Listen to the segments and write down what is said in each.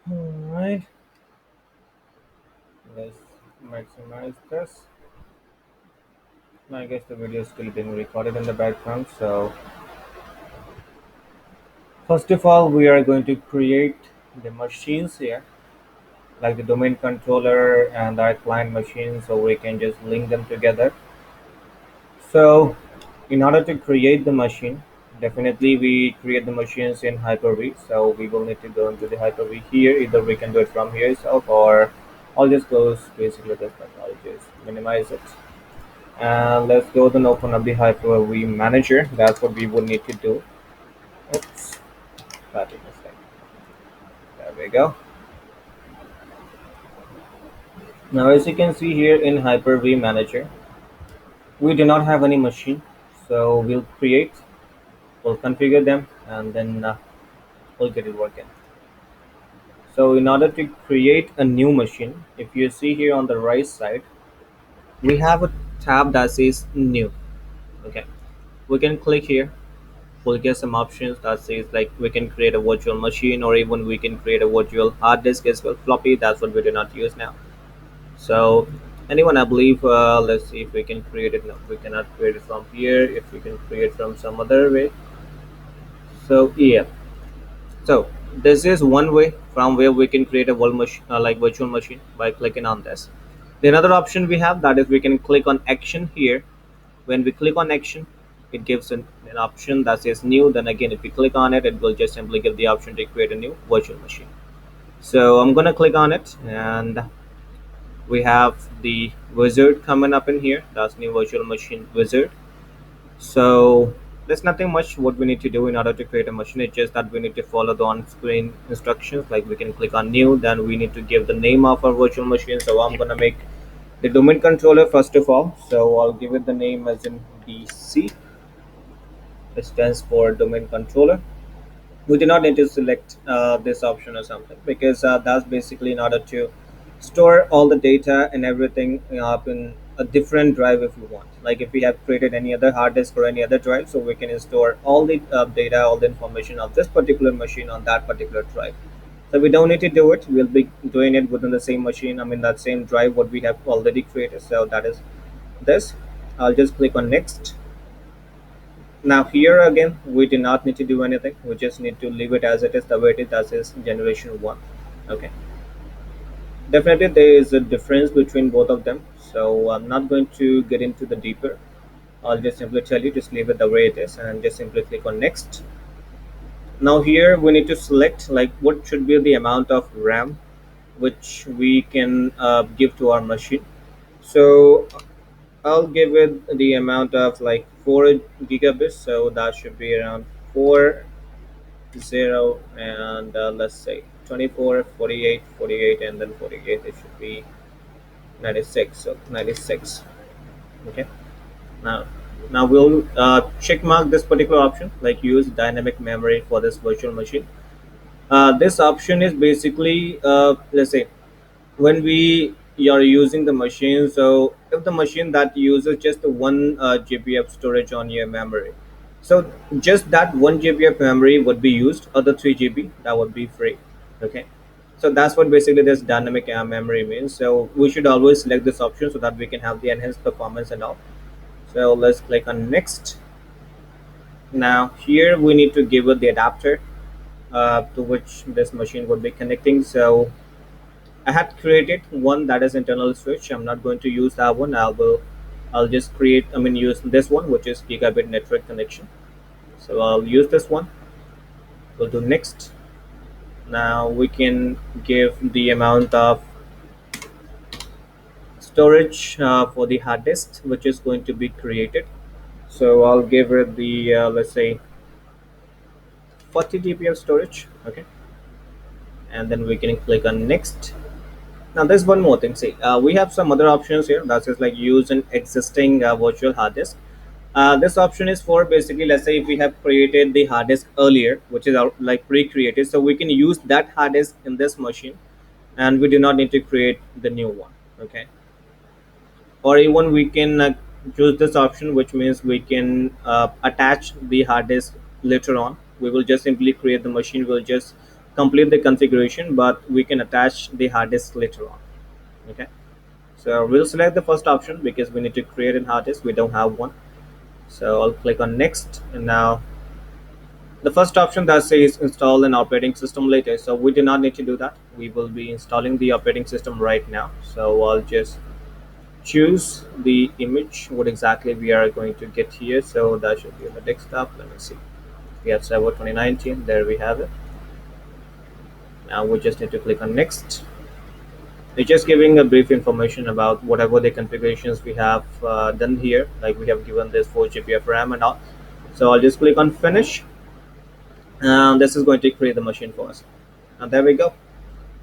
Alright, let's maximize this. I guess the video is still being recorded in the background. So, first of all, we are going to create the machines here, like the domain controller and our client machine, so we can just link them together. So, in order to create the machine, definitely we create the machines in Hyper-V. So, we will need to go into the Hyper-V here. Either we can do it from here itself, or I'll just close basically this, but I'll just minimize it. And let's go and open up the Hyper-V manager. That's what we would need to do. Oops, that is a mistake. There we go. Now, as you can see here in Hyper-V manager, we do not have any machine. So we'll create, we'll configure them, and then we'll get it working. So in order to create a new machine, if you see here on the right side, we have a tab that says new. Okay, we can click here. We'll get some options that says like we can create a virtual machine, or even we can create a virtual hard disk as well. Floppy, that's what we do not use now. So anyone, I believe, let's see if we can create it. No, we cannot create it from here. If we can create from some other way. So yeah, so this is one way from where we can create a like virtual machine by clicking on this. The another option we have, that is we can click on action here. When we click on action, it gives an option that says new. Then again, if we click on it, it will just simply give the option to create a new virtual machine. So I'm gonna click on it, and we have the wizard coming up in here. That's new virtual machine wizard. So there's nothing much what we need to do in order to create a machine. It's just that we need to follow the on-screen instructions. Like we can click on new, then we need to give the name of our virtual machine. So I'm gonna make the domain controller first of all. So I'll give it the name as in DC. It stands for domain controller. We do not need to select this option or something, because that's basically in order to store all the data and everything up in a different drive if you want. Like if we have created any other hard disk or any other drive, so we can store all the data, all the information of this particular machine on that particular drive. So we don't need to do it. We'll be doing it within the same machine. I mean that same drive what we have already created. So that is this. I'll just click on next. Now here again, we do not need to do anything. We just need to leave it as it is, the way it is. That is generation one. Okay. Definitely, there is a difference between both of them. So I'm not going to get into the deeper. I'll just simply tell you, just leave it the way it is, and just simply click on next. Now here we need to select like what should be the amount of RAM which we can give to our machine. So I'll give it the amount of like 4 gigabits. So that should be around 40, and let's say 24, 48, 48, and then 48. It should be 96. So 96. Okay. Now, now we'll check mark this particular option, like use dynamic memory for this virtual machine. This option is basically, let's say, when we are using the machine. So if the machine that uses just one GB of storage on your memory, so just that 1 GB of memory would be used. Other 3 GB that would be free. Okay. So that's what basically this dynamic memory means. So we should always select this option so that we can have the enhanced performance and all. So let's click on next. Now here we need to give it the adapter to which this machine would be connecting. So I had created one that is internal switch. I'm not going to use that one. I'll just create, I mean use this one, which is gigabit network connection. So I'll use this one. We'll do next. Now we can give the amount of storage for the hard disk which is going to be created. So I'll give it the let's say 40 GB of storage. Okay, and then we can click on next. Now there's one more thing. See, we have some other options here. That is like use an existing virtual hard disk. This option is for basically, let's say if we have created the hard disk earlier, which is like pre-created, so we can use that hard disk in this machine, and we do not need to create the new one. Okay, or even we can choose this option, which means we can attach the hard disk later on. We will just simply create the machine. We'll just complete the configuration, but we can attach the hard disk later on. Okay, so we'll select the first option because we need to create a hard disk. We don't have one. So I'll click on next, and now the first option that says install an operating system later. So we do not need to do that. We will be installing the operating system right now. So I'll just choose the image, what exactly we are going to get here. So that should be on the desktop. Let me see. We have server 2019. There we have it. Now we just need to click on next. It's just giving a brief information about whatever the configurations we have done here. Like we have given this 4 GB of RAM and all. So I'll just click on finish. And this is going to create the machine for us. And there we go.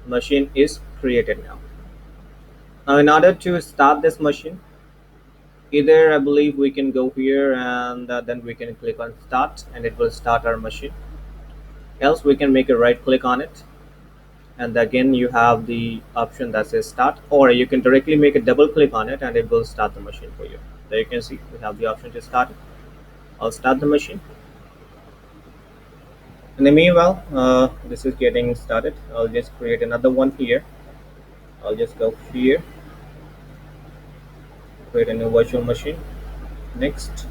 Machine is created now. Now in order to start this machine, either I believe we can go here and then we can click on start and it will start our machine. Else we can make a right click on it, and again you have the option that says start, or you can directly make a double click on it and it will start the machine for you. There you can see we have the option to start it. I'll start the machine. In the meanwhile, this is getting started. I'll just create another one here. I'll just go here, create a new virtual machine. Next,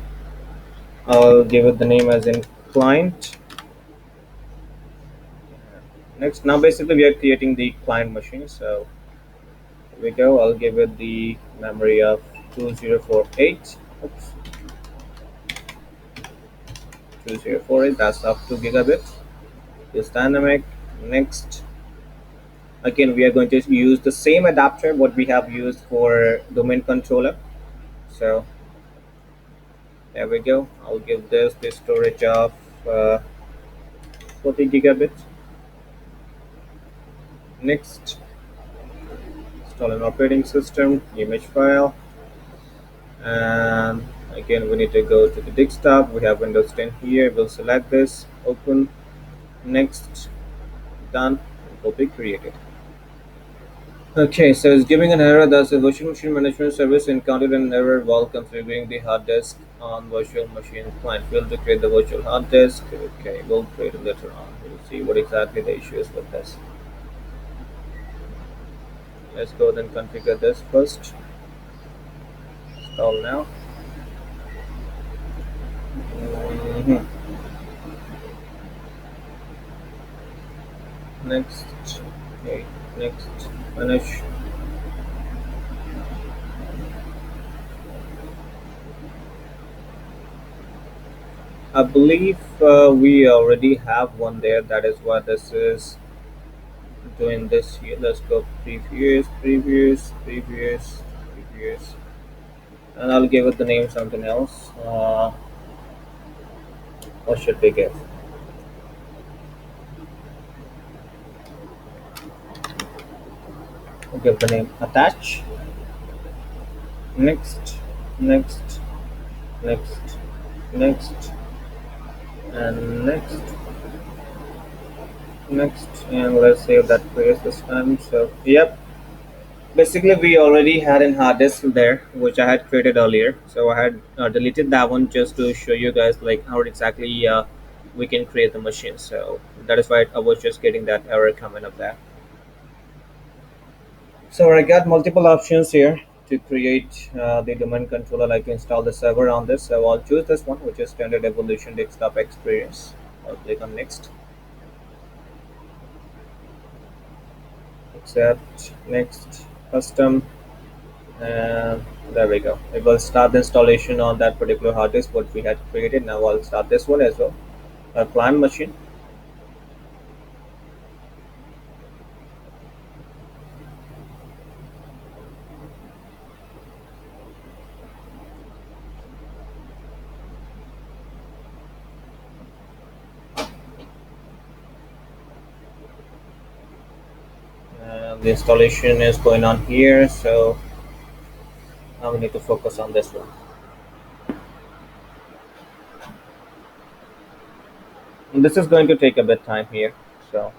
I'll give it the name as in client. Next, now basically we are creating the client machine. So here we go. I'll give it the memory of 2048. Oops, 2048. That's up 2 GB. It's dynamic. Next, again we are going to use the same adapter what we have used for domain controller. So there we go. I'll give this the storage of 40 GB. Next, install an operating system image file, and again we need to go to the desktop. We have Windows 10 here. We'll select this, open, next, done. It will be created. Okay, so it's giving an error that the virtual machine management service encountered an error while configuring the hard disk on virtual machine client. Failed to create the virtual hard disk. Okay, we'll create it later on. We'll see what exactly the issue is with this. Let's go then configure this first. Install now. Mhm. Next. Okay, next. Finish. I believe we already have one there. That is why this is doing this here. Let's go previous, previous, previous, previous, and I'll give it the name something else. What should we give? We'll give the name attach. Next, next, next, next, and next, and let's save that place this time. So yep, basically we already had an hard disk there which I had created earlier, so I had deleted that one just to show you guys like how exactly we can create the machine. So that is why I was just getting that error coming up there. So I got multiple options here to create the domain controller, like to install the server on this. So I'll choose this one, which is Standard Evolution Desktop Experience. I'll click on next, accept, next, custom, and there we go. It will start the installation on that particular hard disk what we had created. Now I'll start this one as well, a client machine. And the installation is going on here, so now we need to focus on this one. And this is going to take a bit time here, so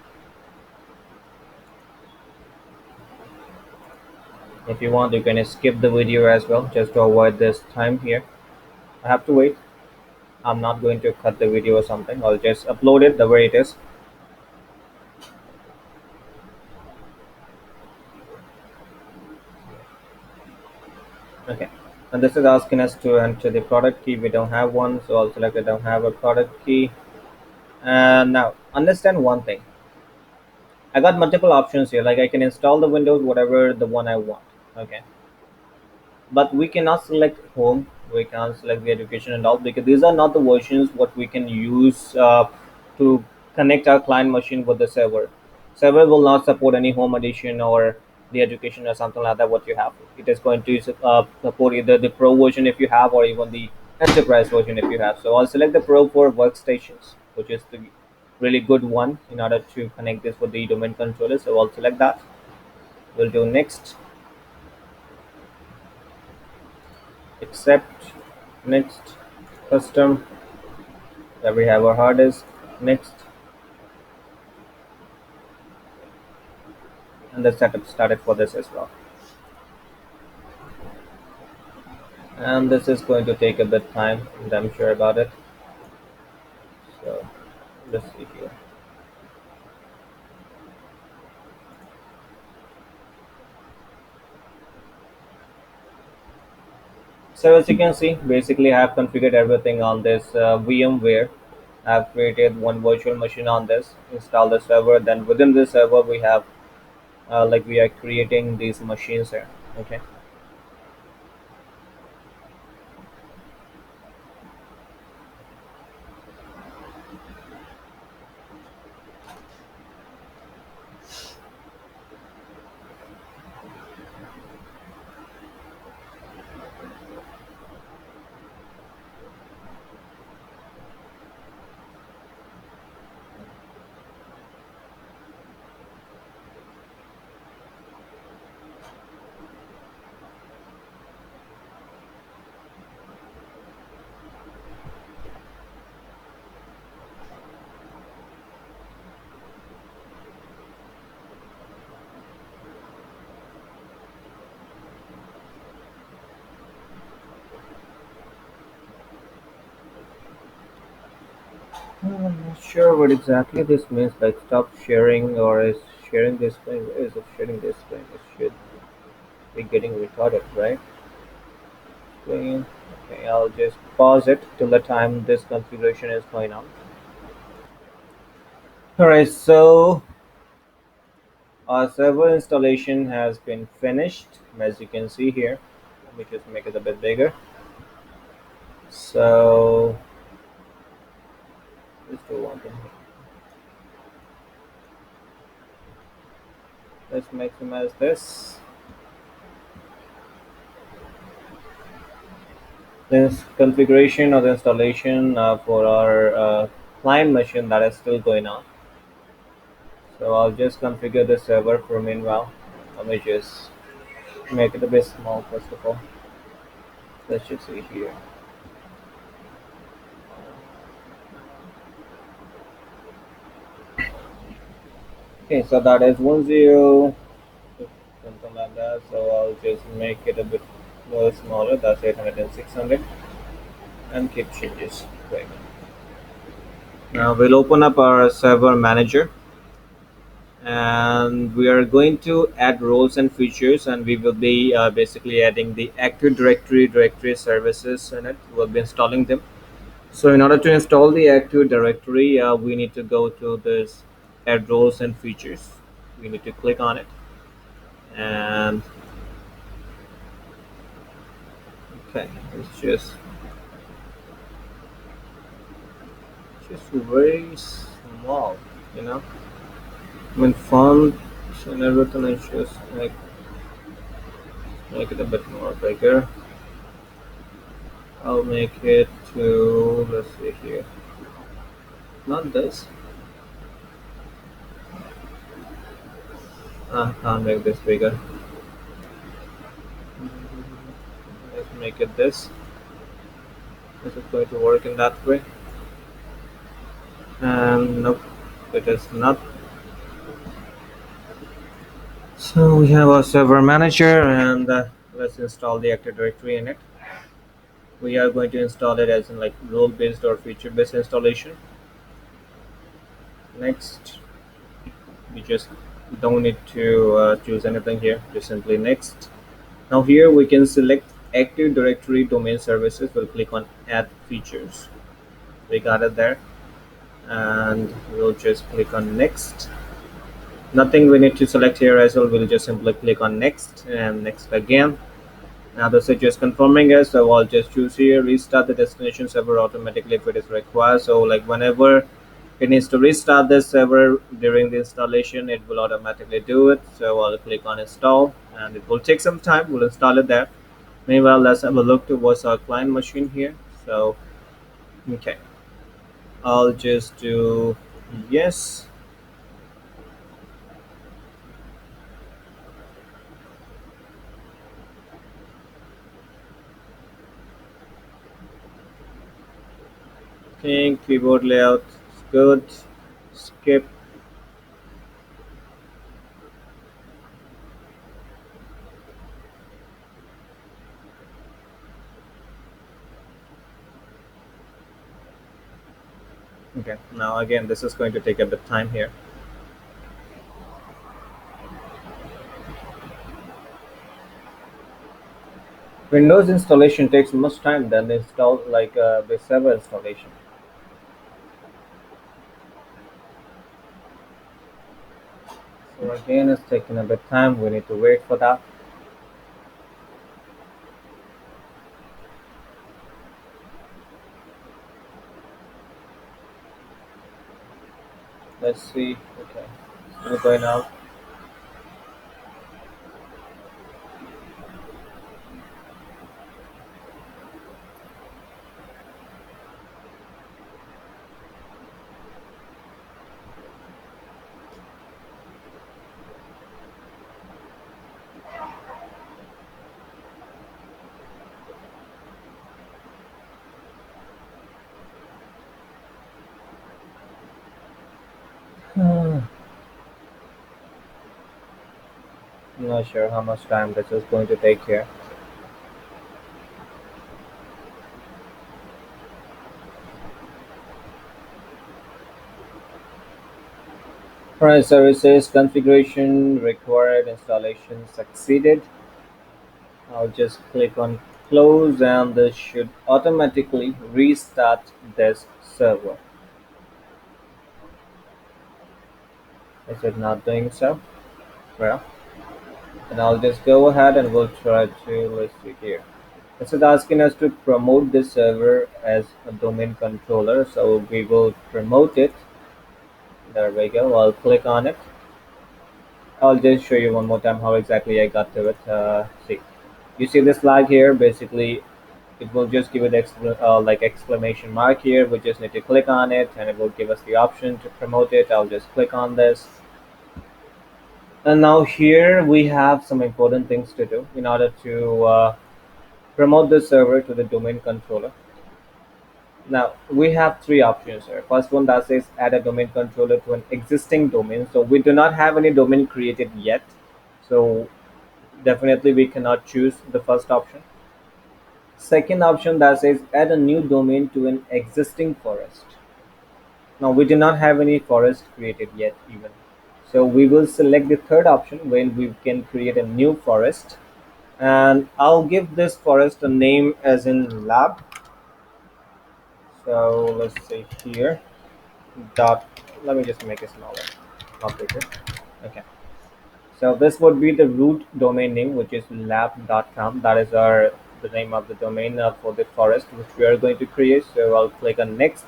if you want you can skip the video as well just to avoid this time here. I have to wait. I'm not going to cut the video or something. I'll just upload it the way it is. Okay. And this is asking us to enter the product key. We don't have one, so I'll select I don't have a product key. And now understand one thing. I got multiple options here. Like I can install the Windows, whatever the one I want. Okay. But we cannot select home. We can't select the education and all because these are not the versions what we can use to connect our client machine with the server will not support any home edition or the education or something like that what you have. It is going to support either the pro version if you have or even the enterprise version if you have. So I'll select the pro for workstations, which is the really good one in order to connect this with the domain controller. So I'll select that. We'll do next, accept, next, custom. Then we have our hard disk, next, and the setup started for this as well. And this is going to take a bit time, and I'm sure about it. So let's see here. So as you can see, basically I have configured everything on this VMware. I've created one virtual machine on this, install the server. Then within the server, we have like we are creating these machines here. Okay. I'm not sure what exactly this means. Like stop sharing or is sharing this thing? Is it sharing this thing? It should be getting recorded, right? Screen. Okay, I'll just pause it till the time this configuration is going on. Alright, so our server installation has been finished, as you can see here. Let me just make it a bit bigger. So let's do one thing. Let's maximize this. This configuration of the installation for our client machine that is still going on. So I'll just configure the server for meanwhile. Let me just make it a bit small first of all. Let's just see here. Okay, so that is 10, something like that. So I'll just make it a bit more smaller. That's 800 and 600, and keep changes going. Now we'll open up our server manager and we are going to add roles and features, and we will be basically adding the Active Directory services in it. We'll be installing them. So in order to install the Active Directory, we need to go to this add roles and features. We need to click on it, and okay, it's just very small, you know. I mean font and everything is just like make it a bit more bigger. I'll make it to, let's see here, not this. Can't make this bigger. Let's make it this. Is it going to work in that way? And nope, it is not. So we have our server manager, and let's install the Active Directory in it. We are going to install it as in like role based or feature based installation. Next, we just don't need to choose anything here, just simply next. Now here we can select Active Directory domain services, we'll click on add features. We got it there, and we'll just click on next. Nothing we need to select here as well. We'll just simply click on next and next again. Now this is just confirming it, so I'll just choose here restart the destination server automatically if it is required. So like whenever it needs to restart this server during the installation, it will automatically do it. So I'll click on install, and it will take some time. We'll install it there. Meanwhile, let's have a look towards our client machine here. So okay, I'll just do yes. Okay, keyboard layout is good. Skip. Okay, now again, this is going to take a bit time here. Windows installation takes much time than install like the server installation. So again, it's taking a bit time. We need to wait for that. Let's see. Okay, still going out. I'm not sure how much time this is going to take here. Alright, services configuration required installation succeeded. I'll just click on close, and this should automatically restart this server. Is it not doing so? Well, and I'll just go ahead and we'll try to, let's see here. This is asking us to promote this server as a domain controller, so we will promote it. There we go. I'll click on it. I'll just show you one more time how exactly I got to it. See, you see this flag here. Basically, it will just give it like exclamation mark here. We just need to click on it, and it will give us the option to promote it. I'll just click on this. And now here we have some important things to do in order to promote the server to the domain controller. Now we have three options here. First one that says add a domain controller to an existing domain. So we do not have any domain created yet. So definitely we cannot choose the first option. Second option that says add a new domain to an existing forest. Now we do not have any forest created yet even. So we will select the third option when we can create a new forest. And I'll give this forest a name as in lab. So let's see here. Dot. Let me just make it smaller, not bigger. Okay. So this would be the root domain name, which is lab.com. That is our the name of the domain for the forest which we are going to create. So I'll click on next.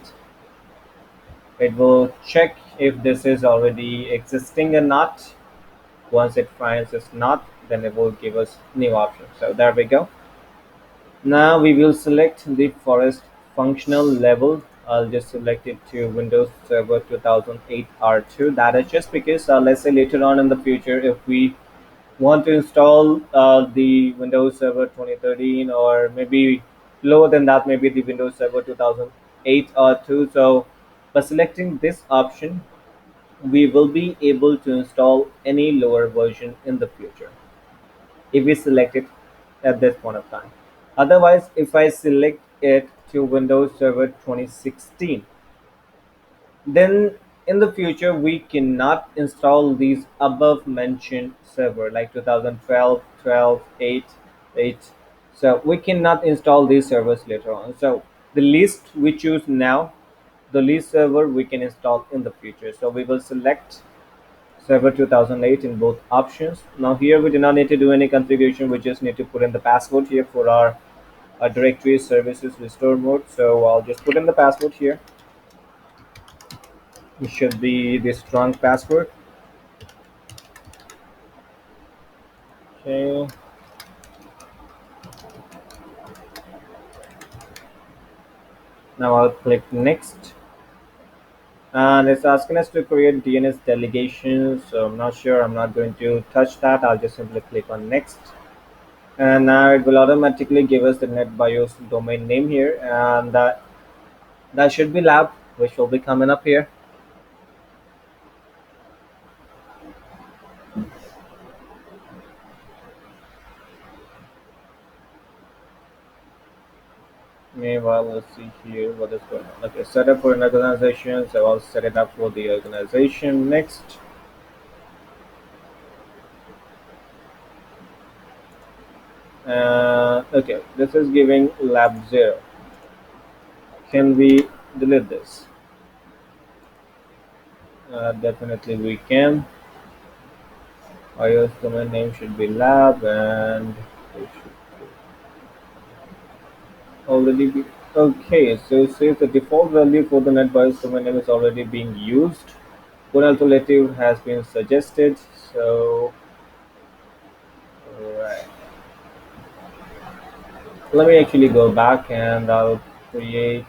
It will check if this is already existing or not. Once it finds it's not, then it will give us new option. So there we go. Now we will select the forest functional level. I'll just select it to Windows Server 2008 R2. That is just because let's say later on in the future, if we want to install the Windows Server 2013, or maybe lower than that, maybe the Windows Server 2008 R2. So by selecting this option, we will be able to install any lower version in the future if we select it at this point of time. Otherwise, if I select it to Windows Server 2016, then in the future we cannot install these above mentioned server like 2012, 12, 8, 8. So we cannot install these servers later on. So the list we choose now, the list server we can install in the future. So we will select server 2008 in both options. Now here we do not need to do any configuration. We just need to put in the password here for our directory services restore mode. So I'll just put in the password here. It should be the strong password. Okay. Now I'll click next. And it's asking us to create DNS delegation. So I'm not sure. I'm not going to touch that. I'll just simply click on next. And now it will automatically give us the NetBIOS domain name here. And that should be lab, which will be coming up here. Meanwhile, let's see here what is going on. Okay, set up for an organization. So I'll set it up for the organization next. Okay, this is giving lab 0. Can we delete this? Definitely we can. iOS domain name should be lab and it should already be okay. So it says the default value for the NetBIOS domain name is already being used. One alternative has been suggested. So right. Let me actually go back and I'll create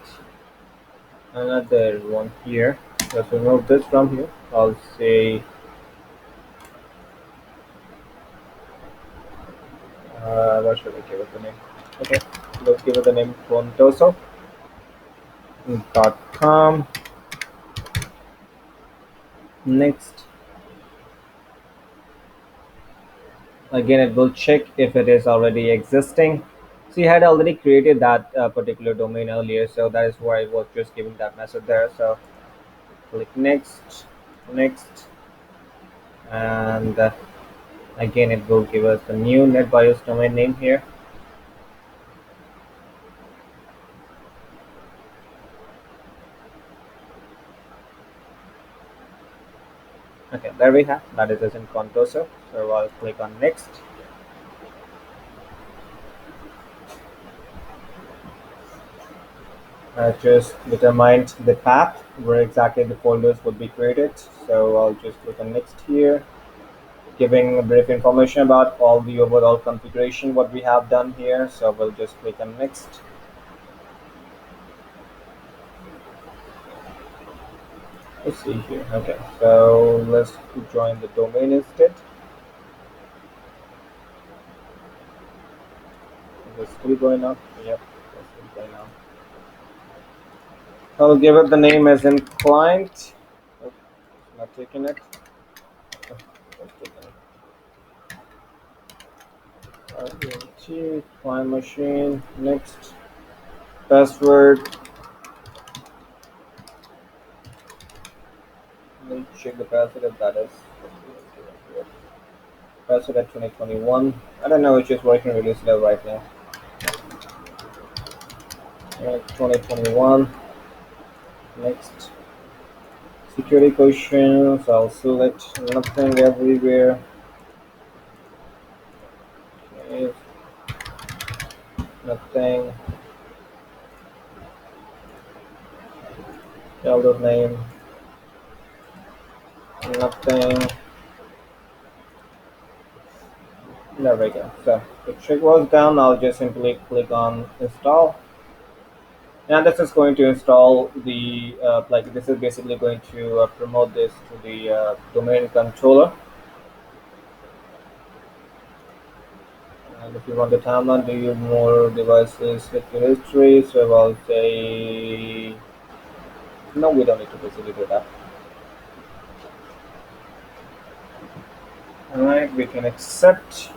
another one here. Let's remove this from here. I'll say what should I give it the name? Okay, let's give it the name Contoso.com. Next, again it will check if it is already existing. So you had already created that particular domain earlier, so that is why I was just giving that message there. So click next, next, and again it will give us the new NetBIOS domain name here. Okay, there we have that is in Contoso. So I'll click on next. I just determined the path where exactly the folders would be created. So I'll just click on next here, giving a brief information about all the overall configuration what we have done here. So we'll just click on next. Let's see here. Okay, so let's join the domain instead. Is it still going on? Yep, it's still going on. I'll give it the name as in client. Oh, it's not taking it. Oh, it's taking it. Client machine. Next. Password. Let me check the password if that is. Password at 2021. I don't know, it's just working really slow right now. 2021. Next. Security questions. I'll select nothing everywhere. Okay. Nothing. Download name. Nothing. There we go. So the trick was done. I'll just simply click on install. And this is going to install the like this is basically going to promote this to the domain controller. And if you want the timeline, do you more devices with your history? So I'll say no. We don't need to basically do that. All right, we can accept.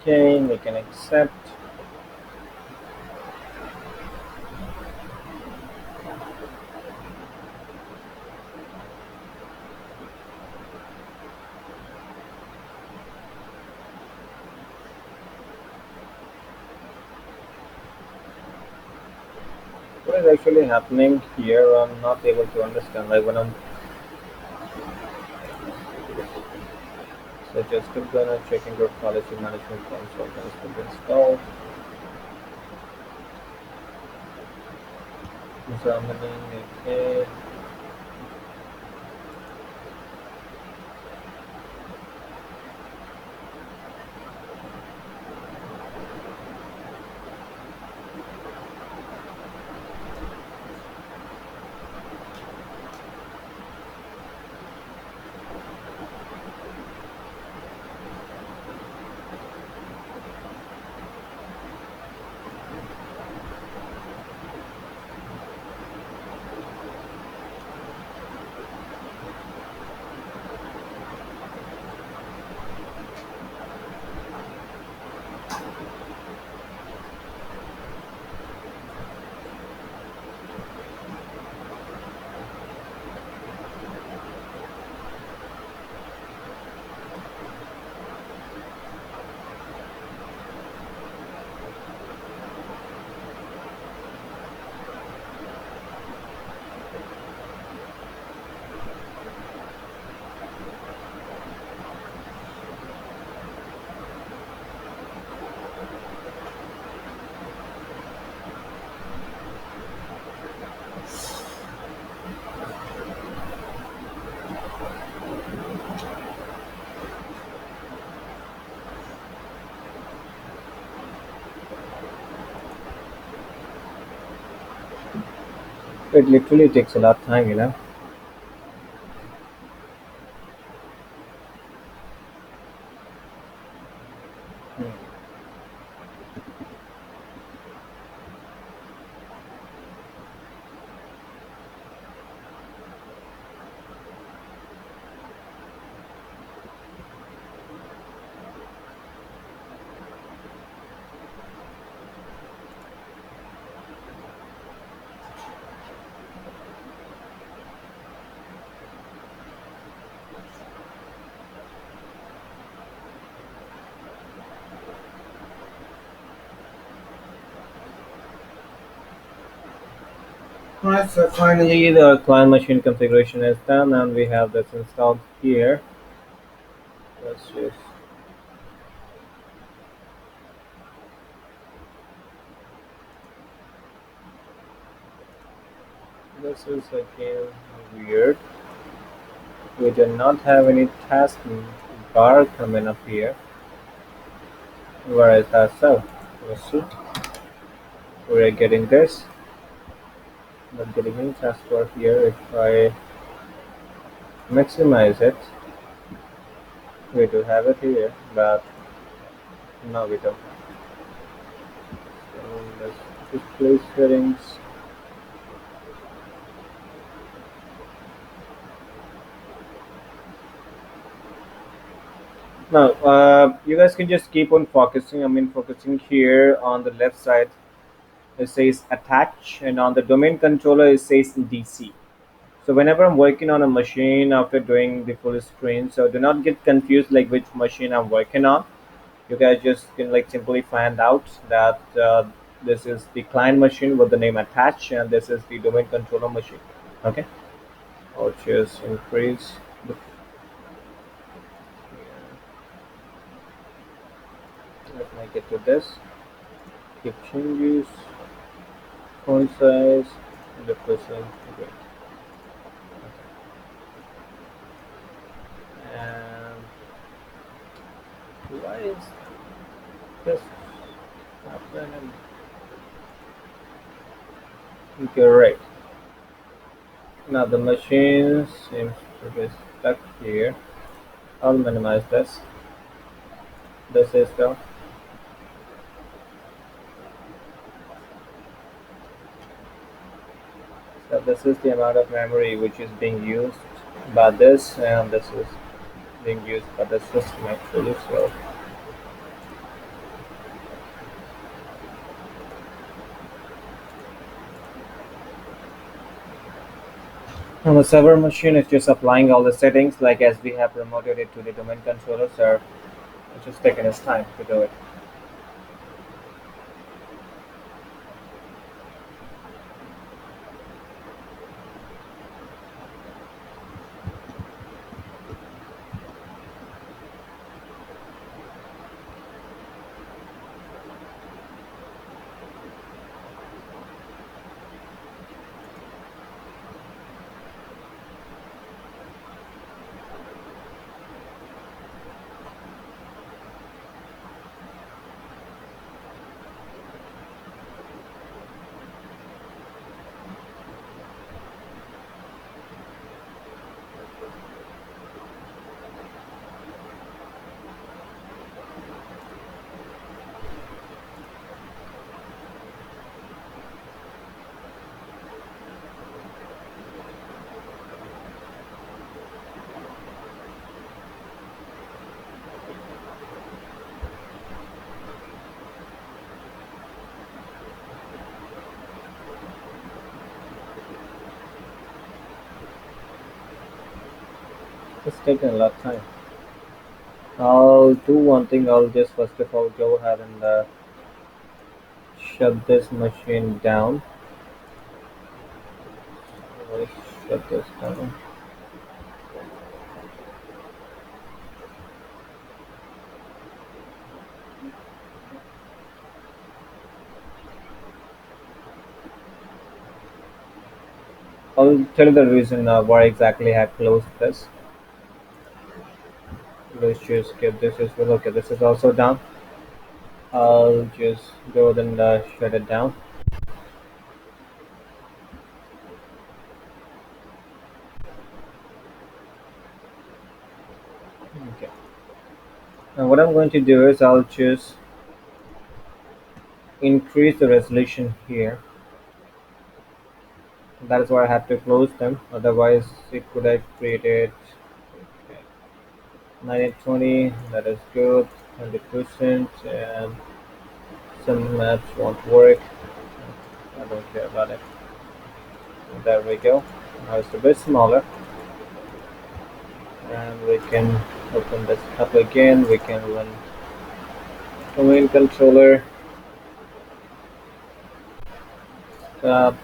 Okay, we can accept. is actually happening here? I'm not able to understand. Like when I'm so just gonna checking your policy management console has been installed. Examining it. It literally takes a lot of time, you know. Hmm. Alright, so finally the client machine configuration is done and we have this installed here. Let's just this is again weird. We do not have any task bar coming up here. Where is that so? Let's see. We're getting this. Not getting any task bar here. If I maximize it, we do have it here, but no we don't. So let's display settings. Now, you guys can just keep on focusing. I mean, focusing here on the left side, it says attach, and on the domain controller, it says DC. So, whenever I'm working on a machine after doing the full screen, so do not get confused like which machine I'm working on. You guys just can like simply find out that this is the client machine with the name attach, and this is the domain controller machine. Okay, I'll just increase the. Let me get to this. Keep changes. Font size 100% great. And why is this happening? Great. Now the machine seems to be stuck here. I'll minimize this. This is the so this is the amount of memory which is being used by this, and this is being used by the system actually. So on the server machine, it's just applying all the settings like as we have promoted it to the domain controller. So it's just taking its time to do it. It's taking a lot of time. I'll do one thing. I'll just first of all go ahead and shut this machine down. Let's shut this down. I'll tell you the reason why exactly I closed this. Let's just get this as well. Okay, this is also down. I'll just go ahead and shut it down. Okay. And what I'm going to do is I'll just increase the resolution here. That is why I had to close them. Otherwise, it could have created, okay, 1920. That is good. 100%. And some maps won't work. I don't care about it. There we go. Now it's a bit smaller. And we can open this up again. We can run domain controller. Start.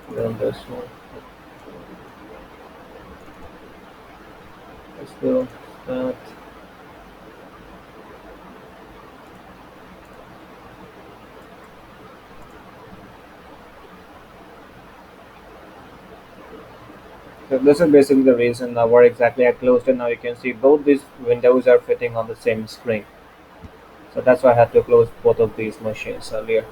Run this one. Let's go. Start. So this is basically the reason where exactly I closed it. Now you can see both these windows are fitting on the same screen. So that's why I had to close both of these machines earlier.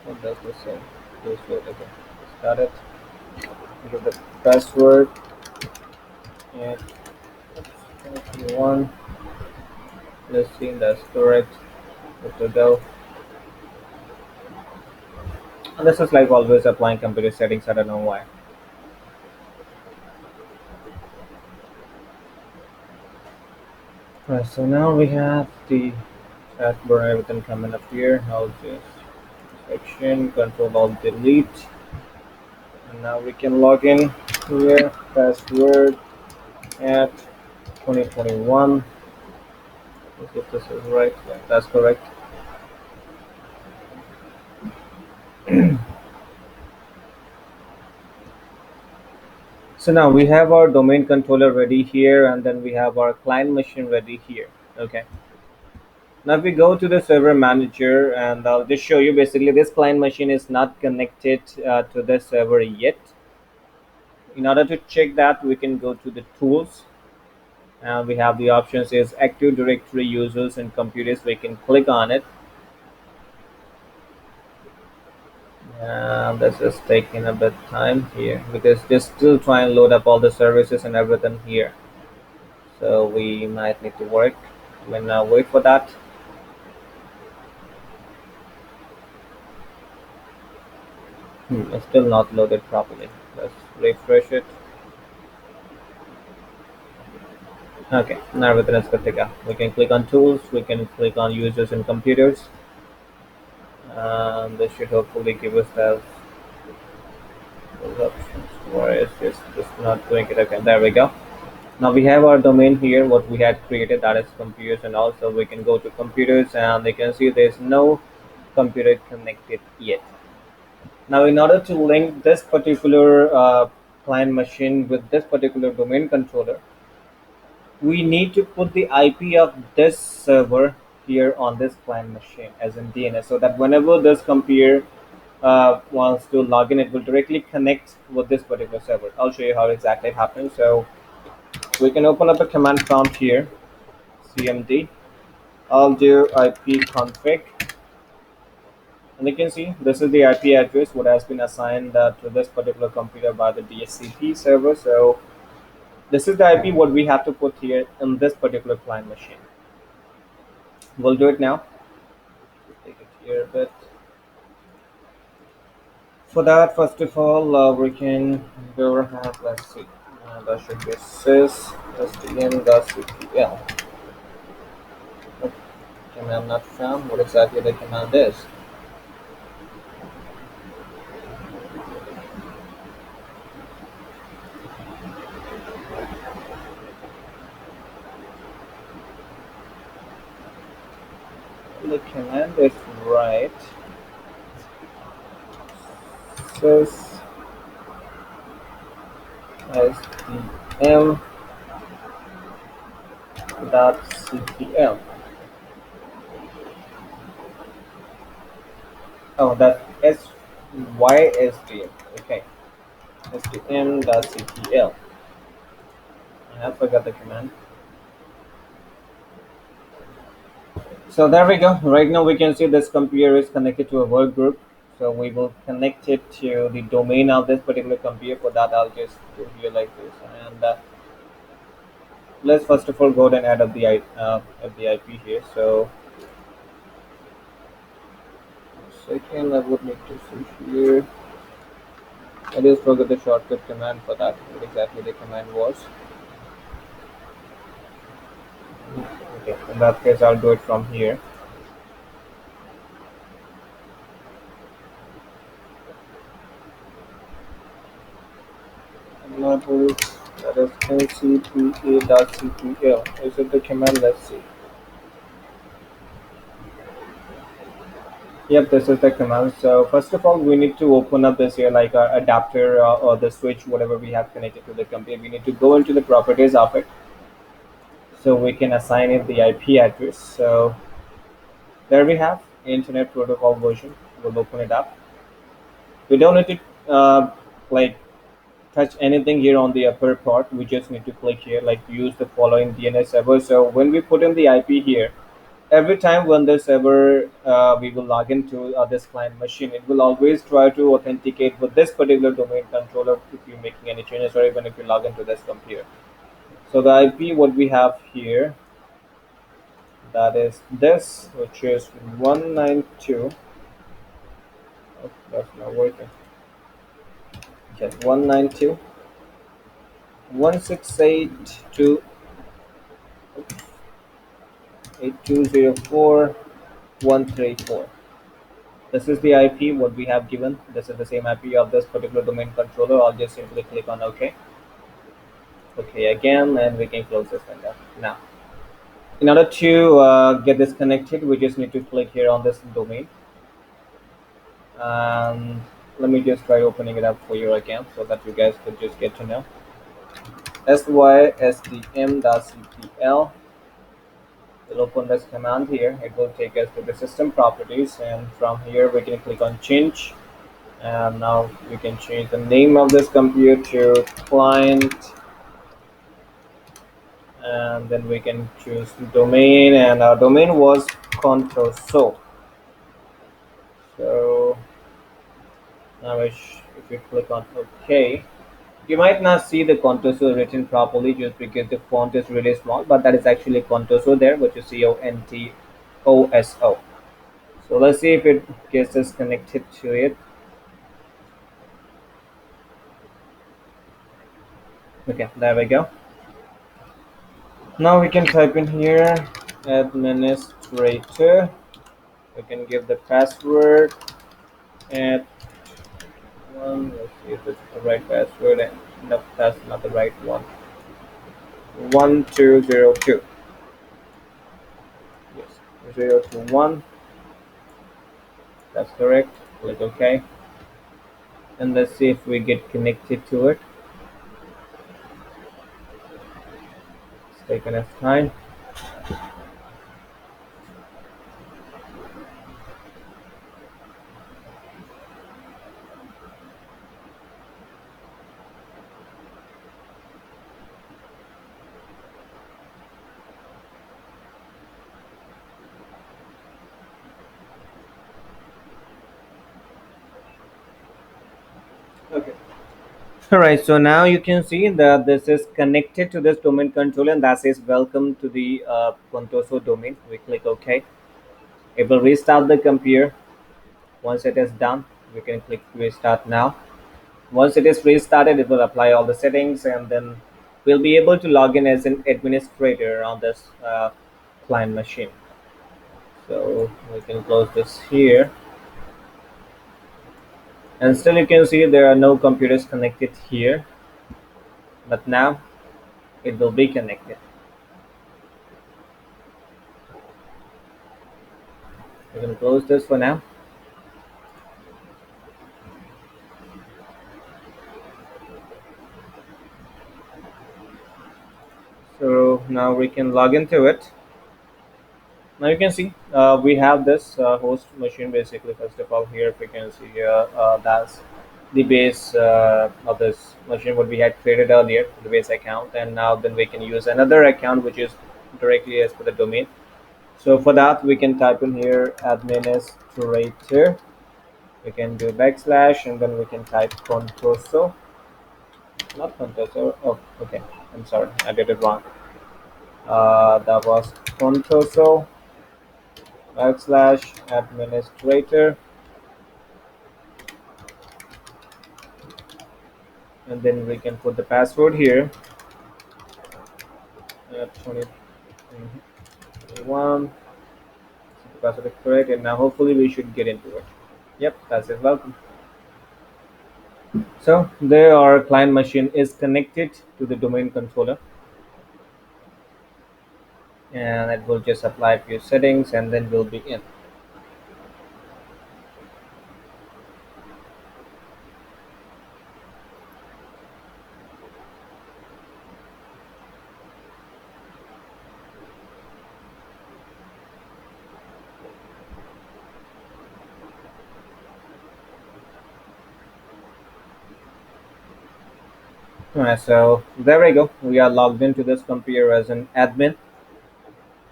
What does this say? Please wait again. Start it. Give the password and 21. Let's see, that's correct. Good to go. And this is like always applying computer settings. I don't know why. Right, so now we have the taskbar and everything coming up here. I'll just section, control alt delete. And now we can log in here. Password at 2021. Let's see if this is right. Yeah, that's correct. So now we have our domain controller ready here, and then we have our client machine ready here. Okay. Now if we go to the server manager, and I'll just show you basically this client machine is not connected to the server yet. In order to check that, we can go to the tools, and we have the options is Active Directory users and computers. We can click on it. This is taking a bit time here because they're still trying to load up all the services and everything here. So we might need to work. We'll now wait for that. It's still not loaded properly. Let's refresh it. Okay, now everything is good to go. We can click on tools. We can click on users and computers. This should hopefully give us those options. Why is this just not doing it? Okay, there we go. Now we have our domain here, what we had created, that is computers, and also we can go to computers and you can see there's no computer connected yet. Now in order to link this particular client machine with this particular domain controller, we need to put the IP of this server here on this client machine as in DNS, so that whenever this computer wants to log in, it will directly connect with this particular server. I'll show you how exactly it happens. So we can open up a command prompt here, cmd. I'll do ipconfig, and you can see this is the IP address what has been assigned to this particular computer by the DHCP server. So this is the IP what we have to put here in this particular client machine. We'll do it now. Take it here a bit. For that, first of all, we can go ahead. Let's see. That should be sys stm.cpl. Oh, command not found. What exactly the command is? The command is right. Sys stm.cpl. Oh, that's SYSDM. Okay, stm.cpl. I have forgot the command. So there we go. Right now we can see this computer is connected to a work group. So we will connect it to the domain of this particular computer. For that, I'll just do here like this. And let's first of all go ahead and add up add the IP here. So second, I would need to see here. I just forgot the shortcut command for that. What exactly the command was. Okay, in that case, I'll do it from here. Enable, that is ncpa.cpl. Is it the command? Let's see. Yep, this is the command. So first of all, we need to open up this here like our adapter or the switch, whatever we have connected to the computer. We need to go into the properties of it so we can assign it the IP address. So there we have Internet Protocol version. We'll open it up. We don't need to like touch anything here on the upper part. We just need to click here like use the following DNS server. So when we put in the IP here, every time when the server we will log into this client machine, it will always try to authenticate with this particular domain controller if you're making any changes or even if you log into this computer. So the IP what we have here, that is this, which is 192. Oh, that's not working. Okay, 192 168 8204 134. This is the IP what we have given. This is the same IP of this particular domain controller. I'll just simply click on OK. OK again, and we can close this window. Now, in order to get this connected, we just need to click here on this domain. And let me just try opening it up for you again so that you guys could just get to know. sysdm.cpl. We'll open this command here. It will take us to the system properties, and from here we can click on change. And now we can change the name of this computer to client, and then we can choose domain, and our domain was Contoso. So now if you click on OK, you might not see the Contoso written properly just because the font is really small, but that is actually Contoso there, which is CONTOSO. So let's see if it gets us connected to it. Okay, there we go. Now we can type in here administrator. We can give the password at one. Let's see if it's the right password. And no, that's not the right one. 1202. Yes, 021. That's correct. Click OK. And let's see if we get connected to it. It's taking us time. Okay. Alright, so now you can see that this is connected to this domain controller, and that says welcome to the Contoso domain. We click OK. It will restart the computer once it is done. We can click restart now. Once it is restarted, it will apply all the settings, and then we'll be able to log in as an administrator on this client machine. So we can close this here, and still you can see there are no computers connected here, but now it will be connected. We can close this for now. So now we can log into it. Now you can see we have this host machine. Basically, first of all, here we can see here that's the base of this machine what we had created earlier, the base account, and now then we can use another account which is directly as per the domain. So for that we can type in here administrator. We can do backslash, and then we can type contoso, not contoso. Oh, okay. I'm sorry, I did it wrong. That was contoso backslash administrator, and then we can put the password here 2021. The password is correct, and now hopefully we should get into it. Yep, that's it. Welcome. So there our client machine is connected to the domain controller, and it will just apply a few settings, and then we'll be in. Alright, so there we go. We are logged into this computer as an admin.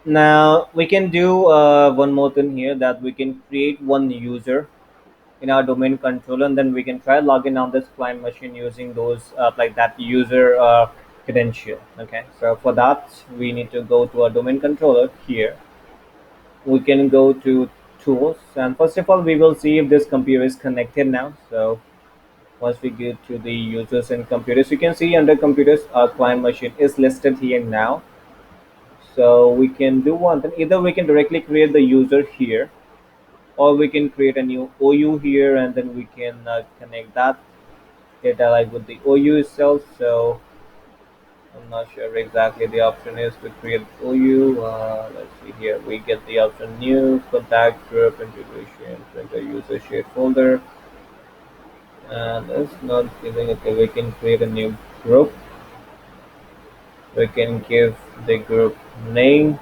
Now we can do one more thing here, that we can create one user in our domain controller, and then we can try login on this client machine using those like that user credential. Okay, so for that we need to go to our domain controller here. We can go to tools, and first of all we will see if this computer is connected now. So once we get to the users and computers, you can see under computers our client machine is listed here now. So we can do one thing, either we can directly create the user here, or we can create a new OU here, and then we can connect that data like with the OU itself. So I'm not sure exactly the option is to create OU. Let's see here. We get the option new contact group integration printer user shared folder, and it's not giving. Okay, we can create a new group. We can give the group name,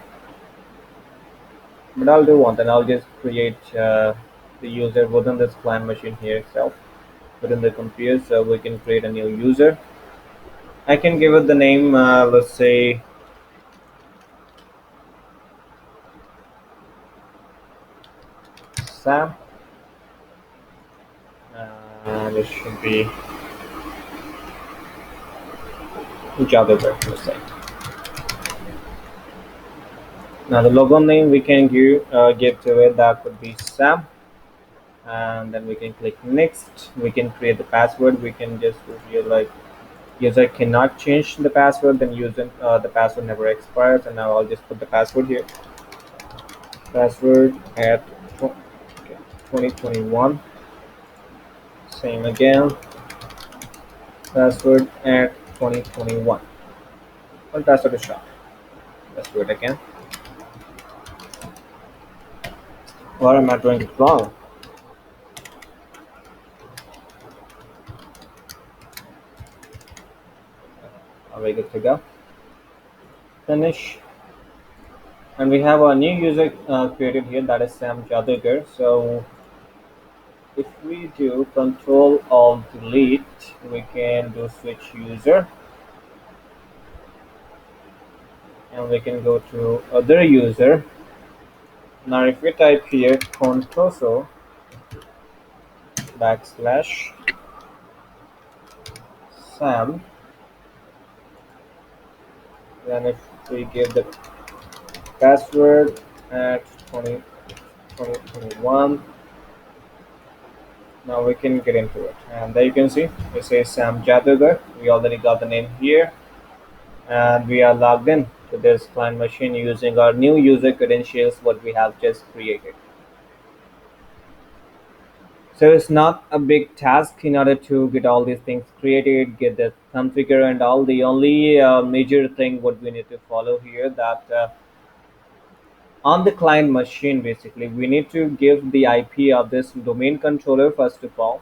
but I'll do one thing. I'll just create the user within this client machine here itself, within the computer, so we can create a new user. I can give it the name, let's say Sam, and it should be Javaber, let's say. Now the logo name we can give to it, that could be Sam, and then we can click next. We can create the password. We can just do here like user cannot change the password, then user the password never expires, and now I'll just put the password here. Password at 2021. Same again. Password at 2021. One password is short. Let's do it again. Or am I doing it wrong? Are we good to go? Finish. And we have a new user created here, that is Sam Jadhagar. So if we do Control Alt Delete, we can do switch user, and we can go to other user. Now if we type here contoso backslash Sam, then if we give the password at 2021, Now we can get into it. And there you can see it says Sam Jadugar. We already got the name here, and we are logged in to this client machine using our new user credentials what we have just created. So it's not a big task in order to get all these things created, get the configure and all. The only major thing what we need to follow here that on the client machine basically we need to give the IP of this domain controller first of all.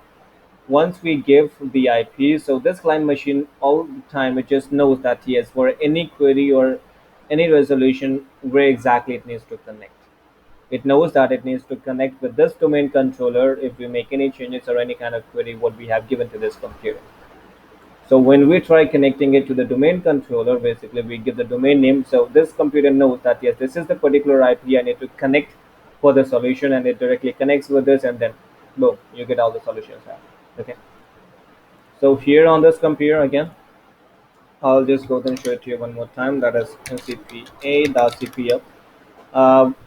Once we give the IP, so this client machine all the time it just knows that yes, for any query or any resolution, where exactly it needs to connect. It knows that it needs to connect with this domain controller if we make any changes or any kind of query what we have given to this computer. So when we try connecting it to the domain controller, basically we give the domain name. So this computer knows that yes, this is the particular IP I need to connect for the solution, and it directly connects with this, and then boom, you get all the solutions out. Okay. So here on this computer again, I'll just go and show it to you one more time. That is ncpa.cpl.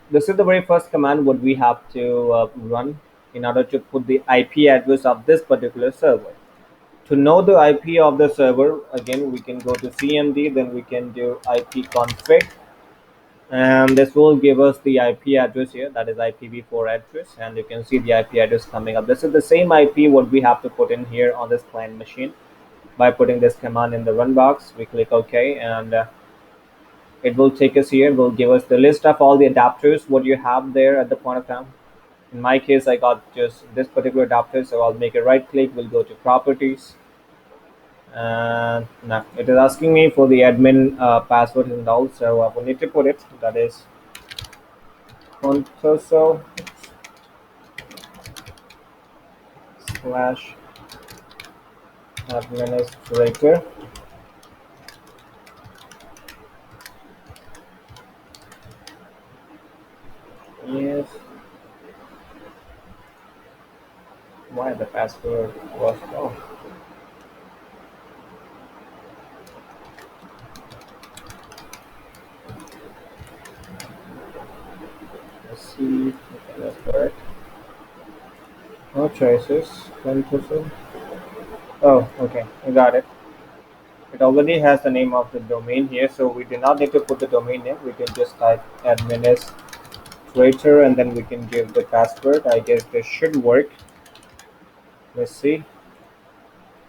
This is the very first command what we have to run in order to put the IP address of this particular server. To know the IP of the server, again we can go to CMD, then we can do ipconfig, and this will give us the IP address here. That is IPv4 address, and you can see the IP address coming up. This is the same IP what we have to put in here on this client machine. By putting this command in the run box, we click OK, and it will take us here. It will give us the list of all the adapters what you have there at the point of time. In my case, I got just this particular adapter, so I'll make a right click. We'll go to properties, and now it is asking me for the admin password and all, so I will need to put it. That is contoso slash administrator. Yes, why the password was wrong. Let's see. Okay, that's correct. No choices. Contoso. Oh, okay, I got it. It already has the name of the domain here, so we do not need to put the domain name. We can just type administrator and then we can give the password. I guess this should work. Let's see.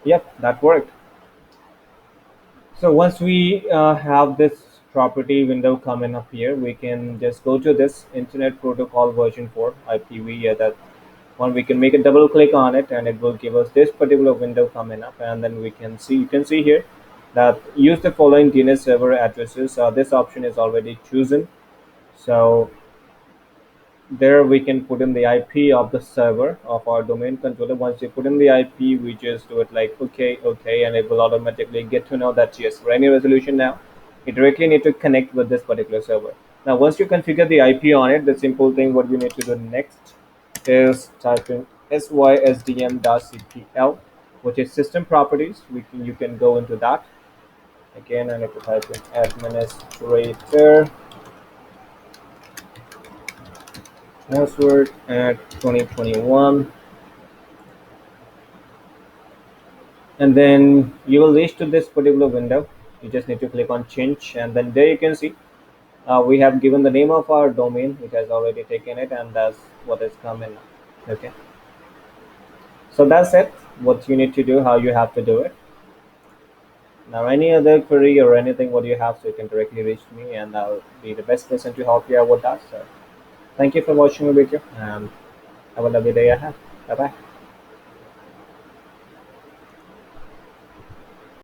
Yep, that worked. So once we have this property window coming up here, we can just go to this Internet Protocol version 4 IPv. Yeah, that one we can make a double click on it, and it will give us this particular window coming up, and then we can see, you can see here that use the following DNS server addresses. This option is already chosen, so there we can put in the IP of the server of our domain controller. Once you put in the IP, we just do it like okay, okay, and it will automatically get to know that yes, for any resolution now, you directly need to connect with this particular server. Now, once you configure the IP on it, the simple thing what we need to do next is type in sysdm.cpl, which is system properties. You can go into that again. I need to type in administrator password at 2021, and then you will reach to this particular window. You just need to click on change, and then there you can see we have given the name of our domain. It has already taken it, and that's what is coming. Okay, so that's it. What you need to do, how you have to do it. Now, any other query or anything what you have, so you can directly reach me, and I'll be the best person to help you out with that. So, thank you for watching the video, and have a lovely day ahead. Bye bye.